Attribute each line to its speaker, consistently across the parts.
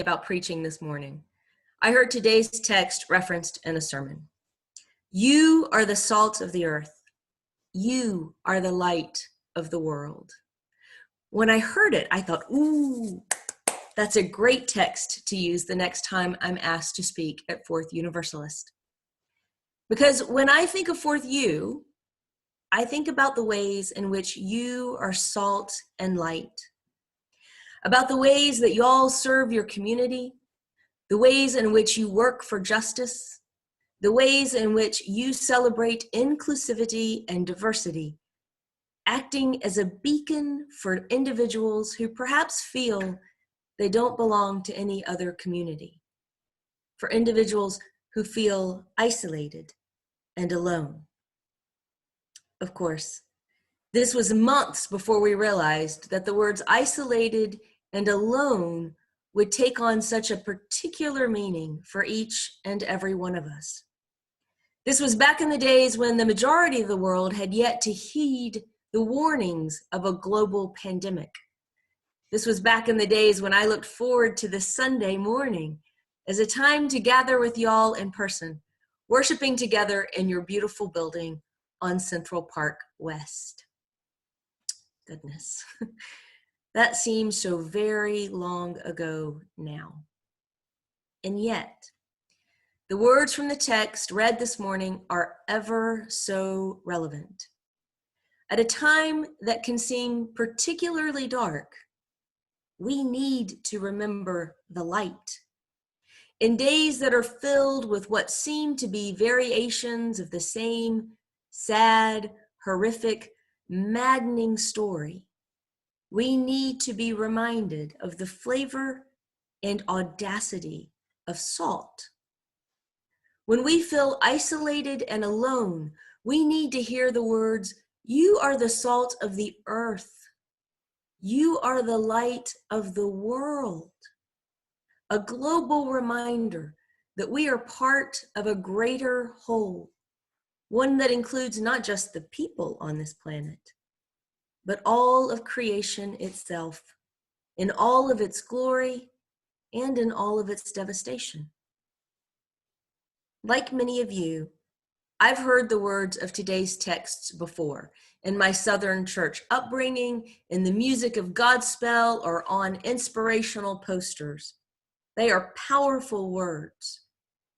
Speaker 1: about preaching this morning. I heard today's text referenced in a sermon. You are the salt of the earth. You are the light of the world. When I heard it, I thought, ooh, that's a great text to use the next time I'm asked to speak at Fourth Universalist. Because when I think of Fourth U, I think about the ways in which you are salt and light, about the ways that you all serve your community, the ways in which you work for justice, the ways in which you celebrate inclusivity and diversity, acting as a beacon for individuals who perhaps feel they don't belong to any other community, for individuals who feel isolated and alone. Of course, this was months before we realized that the words isolated and alone would take on such a particular meaning for each and every one of us. This was back in the days when the majority of the world had yet to heed the warnings of a global pandemic. This was back in the days when I looked forward to the Sunday morning as a time to gather with y'all in person, worshiping together in your beautiful building on Central Park West. Goodness, that seems so very long ago now. And yet, the words from the text read this morning are ever so relevant. At a time that can seem particularly dark, we need to remember the light. In days that are filled with what seem to be variations of the same sad, horrific, maddening story, we need to be reminded of the flavor and audacity of salt. When we feel isolated and alone, we need to hear the words, "You are the salt of the earth. You are the light of the world." A global reminder that we are part of a greater whole, one that includes not just the people on this planet, but all of creation itself, in all of its glory and in all of its devastation. Like many of you, I've heard the words of today's texts before in my Southern church upbringing, in the music of Godspell, or on inspirational posters. They are powerful words.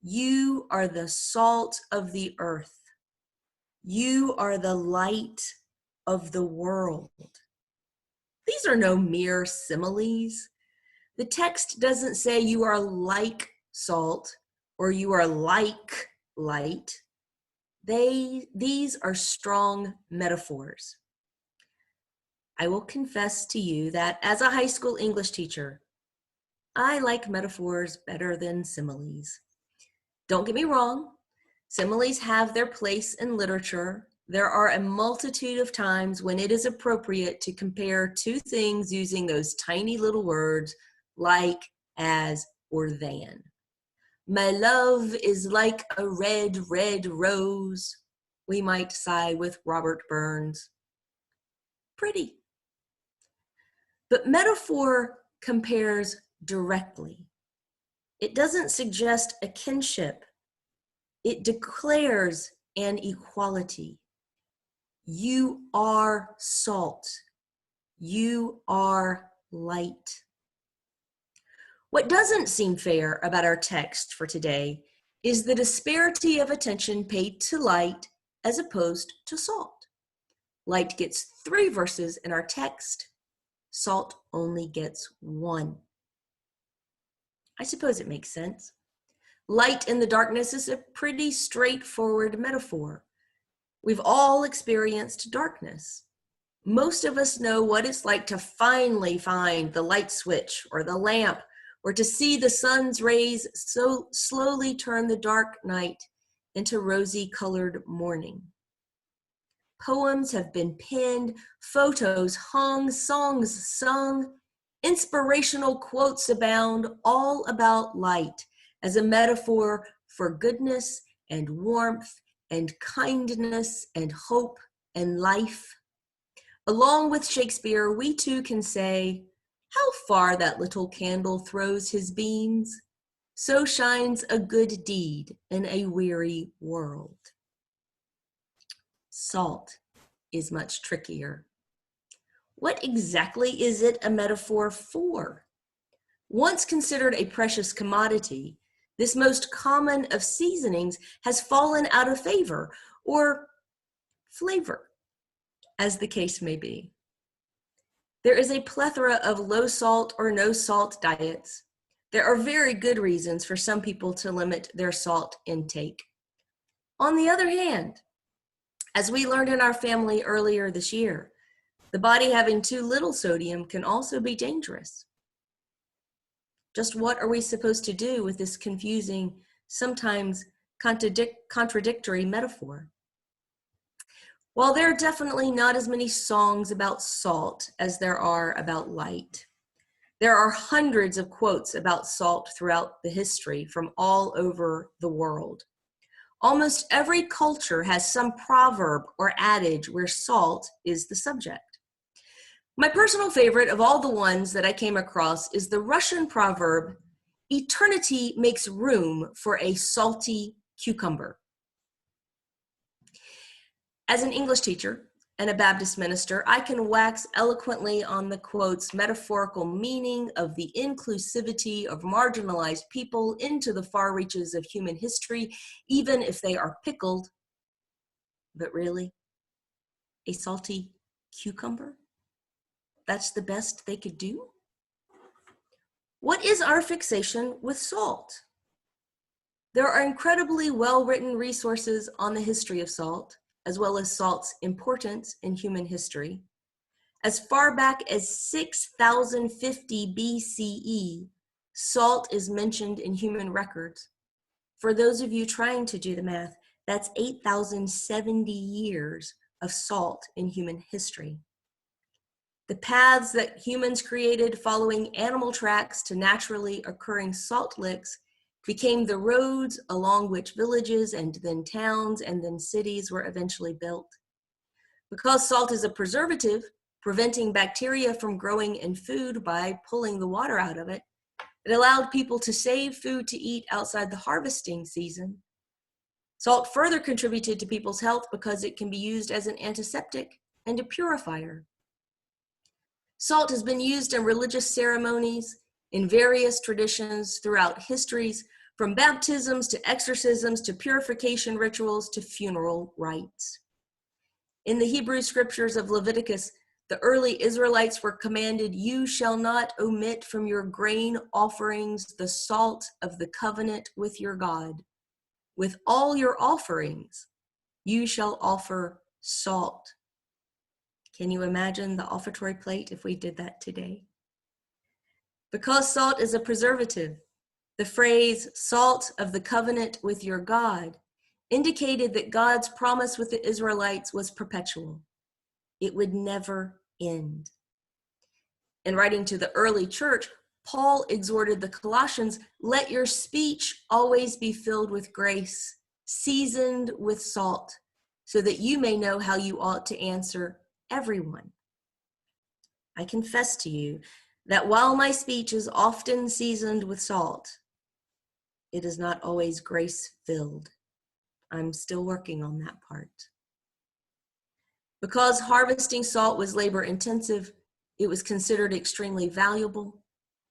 Speaker 1: You are the salt of the earth. You are the light of the world. These are no mere similes. The text doesn't say you are like salt or you are like light. These are strong metaphors. I will confess to you that as a high school English teacher, I like metaphors better than similes. Don't get me wrong, similes have their place in literature. There are a multitude of times when it is appropriate to compare two things using those tiny little words like, as, or than. My love is like a red, red rose, we might sigh with Robert Burns. Pretty. But metaphor compares directly. It doesn't suggest a kinship. It declares an equality. You are salt. You are light. What doesn't seem fair about our text for today is the disparity of attention paid to light as opposed to salt. Light gets 3 verses in our text. Salt only gets 1. I suppose it makes sense. Light in the darkness is a pretty straightforward metaphor. We've all experienced darkness. Most of us know what it's like to finally find the light switch or the lamp, or to see the sun's rays so slowly turn the dark night into rosy-colored morning. Poems have been penned, photos hung, songs sung, inspirational quotes abound, all about light as a metaphor for goodness and warmth and kindness and hope and life. Along with Shakespeare, we too can say, How far that little candle throws his beams, so shines a good deed in a weary world. Salt is much trickier. What exactly is it a metaphor for? Once considered a precious commodity, this most common of seasonings has fallen out of favor, or flavor, as the case may be. There is a plethora of low salt or no salt diets. There are very good reasons for some people to limit their salt intake. On the other hand, as we learned in our family earlier this year, the body having too little sodium can also be dangerous. Just what are we supposed to do with this confusing, sometimes contradictory metaphor? While there are definitely not as many songs about salt as there are about light, there are hundreds of quotes about salt throughout the history from all over the world. Almost every culture has some proverb or adage where salt is the subject. My personal favorite of all the ones that I came across is the Russian proverb, "Eternity makes room for a salty cucumber." As an English teacher and a Baptist minister, I can wax eloquently on the quote's metaphorical meaning of the inclusivity of marginalized people into the far reaches of human history, even if they are pickled. But really, a salty cucumber? That's the best they could do? What is our fixation with salt? There are incredibly well-written resources on the history of salt, as well as salt's importance in human history. As far back as 6050 BCE, salt is mentioned in human records. For those of you trying to do the math, that's 8,070 years of salt in human history. The paths that humans created following animal tracks to naturally occurring salt licks became the roads along which villages and then towns and then cities were eventually built. Because salt is a preservative, preventing bacteria from growing in food by pulling the water out of it, it allowed people to save food to eat outside the harvesting season. Salt further contributed to people's health because it can be used as an antiseptic and a purifier. Salt has been used in religious ceremonies, in various traditions throughout histories, from baptisms to exorcisms to purification rituals to funeral rites. In the Hebrew scriptures of Leviticus, the early Israelites were commanded, "You shall not omit from your grain offerings the salt of the covenant with your God. With all your offerings, you shall offer salt." Can you imagine the offertory plate if we did that today? Because salt is a preservative, the phrase "salt of the covenant with your God" indicated that God's promise with the Israelites was perpetual. It would never end. In writing to the early church, Paul exhorted the Colossians, "Let your speech always be filled with grace, seasoned with salt, so that you may know how you ought to answer everyone." I confess to you that while my speech is often seasoned with salt, it is not always grace-filled. I'm still working on that part. Because harvesting salt was labor-intensive, it was considered extremely valuable.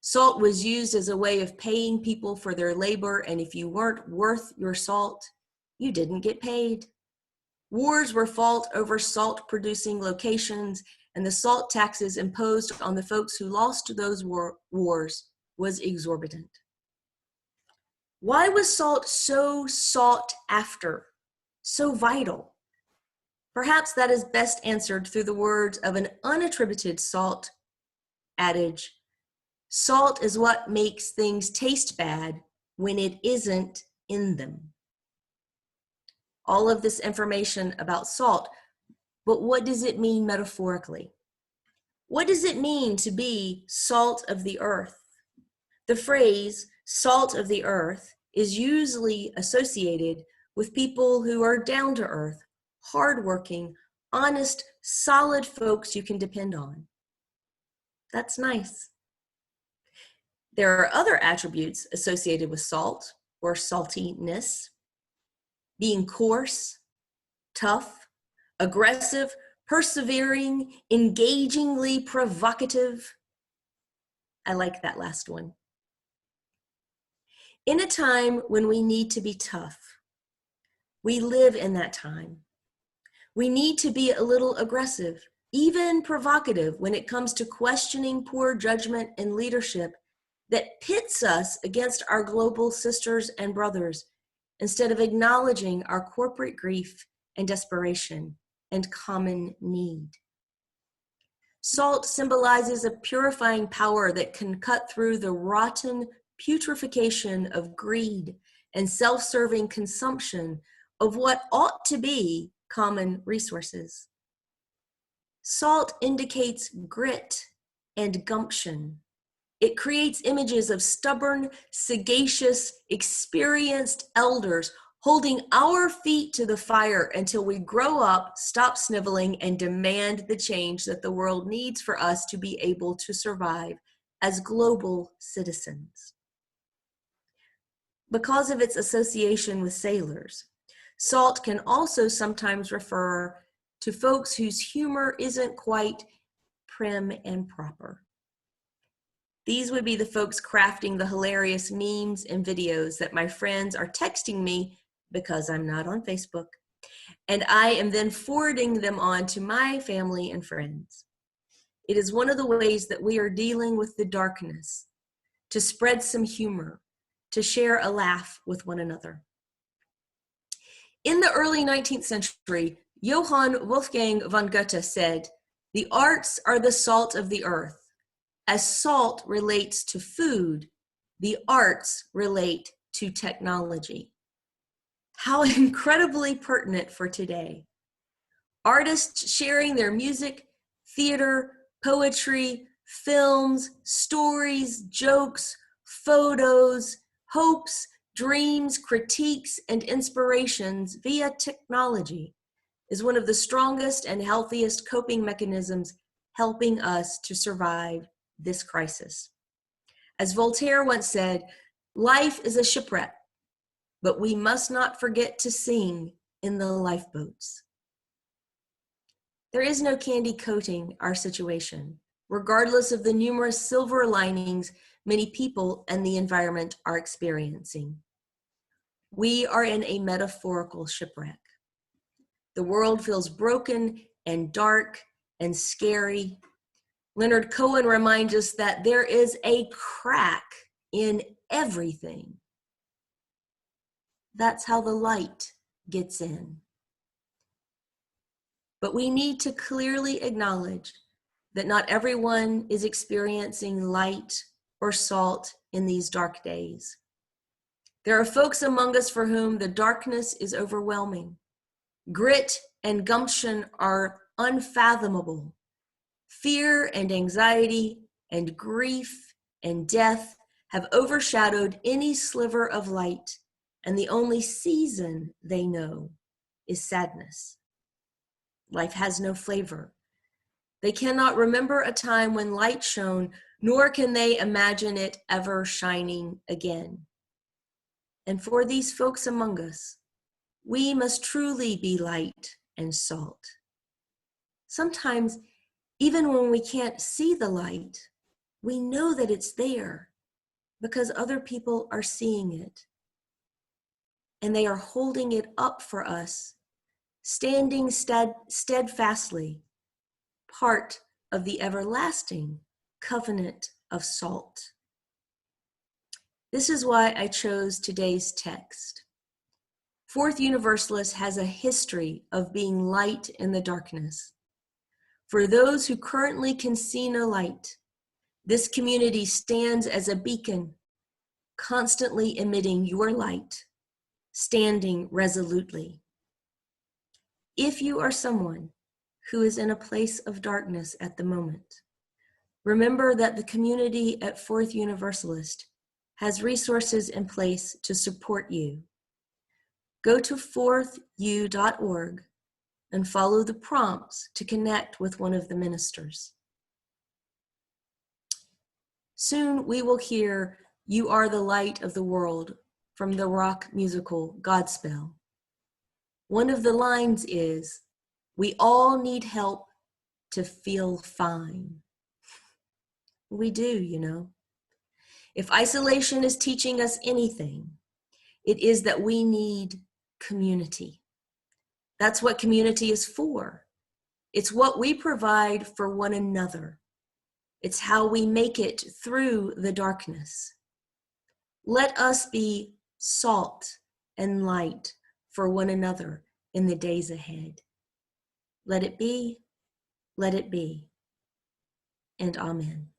Speaker 1: Salt was used as a way of paying people for their labor, and if you weren't worth your salt, you didn't get paid. Wars were fought over salt-producing locations, and the salt taxes imposed on the folks who lost those wars was exorbitant. Why was salt so sought after, so vital? Perhaps that is best answered through the words of an unattributed salt adage: "Salt is what makes things taste bad when it isn't in them." All of this information about salt, but what does it mean metaphorically? What does it mean to be salt of the earth? The phrase "salt of the earth" is usually associated with people who are down to earth, hardworking, honest, solid folks you can depend on. That's nice. There are other attributes associated with salt or saltiness: being coarse, tough, aggressive, persevering, engagingly provocative. I like that last one. In a time when we need to be tough, we live in that time. We need to be a little aggressive, even provocative, when it comes to questioning poor judgment and leadership that pits us against our global sisters and brothers, instead of acknowledging our corporate grief and desperation and common need. Salt symbolizes a purifying power that can cut through the rotten putrefaction of greed and self-serving consumption of what ought to be common resources. Salt indicates grit and gumption. It creates images of stubborn, sagacious, experienced elders holding our feet to the fire until we grow up, stop sniveling, and demand the change that the world needs for us to be able to survive as global citizens. Because of its association with sailors, salt can also sometimes refer to folks whose humor isn't quite prim and proper. These would be the folks crafting the hilarious memes and videos that my friends are texting me because I'm not on Facebook, and I am then forwarding them on to my family and friends. It is one of the ways that we are dealing with the darkness, to spread some humor, to share a laugh with one another. In the early 19th century, Johann Wolfgang von Goethe said, "The arts are the salt of the earth. As salt relates to food, the arts relate to technology." How incredibly pertinent for today. Artists sharing their music, theater, poetry, films, stories, jokes, photos, hopes, dreams, critiques, and inspirations via technology is one of the strongest and healthiest coping mechanisms helping us to survive this crisis. As Voltaire once said, life is a shipwreck, but we must not forget to sing in the lifeboats. There is no candy coating our situation, regardless of the numerous silver linings many people and the environment are experiencing. We are in a metaphorical shipwreck. The world feels broken and dark and scary. Leonard Cohen reminds us that there is a crack in everything. That's how the light gets in. But we need to clearly acknowledge that not everyone is experiencing light or salt in these dark days. There are folks among us for whom the darkness is overwhelming. Grit and gumption are unfathomable. Fear and anxiety and grief and death have overshadowed any sliver of light, and the only season they know is sadness. Life has no flavor. They cannot remember a time when light shone, nor can they imagine it ever shining again. And for these folks among us, we must truly be light and salt. Sometimes, even when we can't see the light, we know that it's there because other people are seeing it. And they are holding it up for us, standing steadfastly, part of the everlasting covenant of salt. This is why I chose today's text. Fourth Universalist has a history of being light in the darkness. For those who currently can see no light, this community stands as a beacon, constantly emitting your light, standing resolutely. If you are someone who is in a place of darkness at the moment, remember that the community at Fourth Universalist has resources in place to support you. Go to fourthu.org and follow the prompts to connect with one of the ministers. Soon we will hear "You Are the Light of the World" from the rock musical Godspell. One of the lines is, "We all need help to feel fine." We do, you know. If isolation is teaching us anything, it is that we need community. That's what community is for. It's what we provide for one another. It's how we make it through the darkness. Let us be salt and light for one another in the days ahead. Let it be, and amen.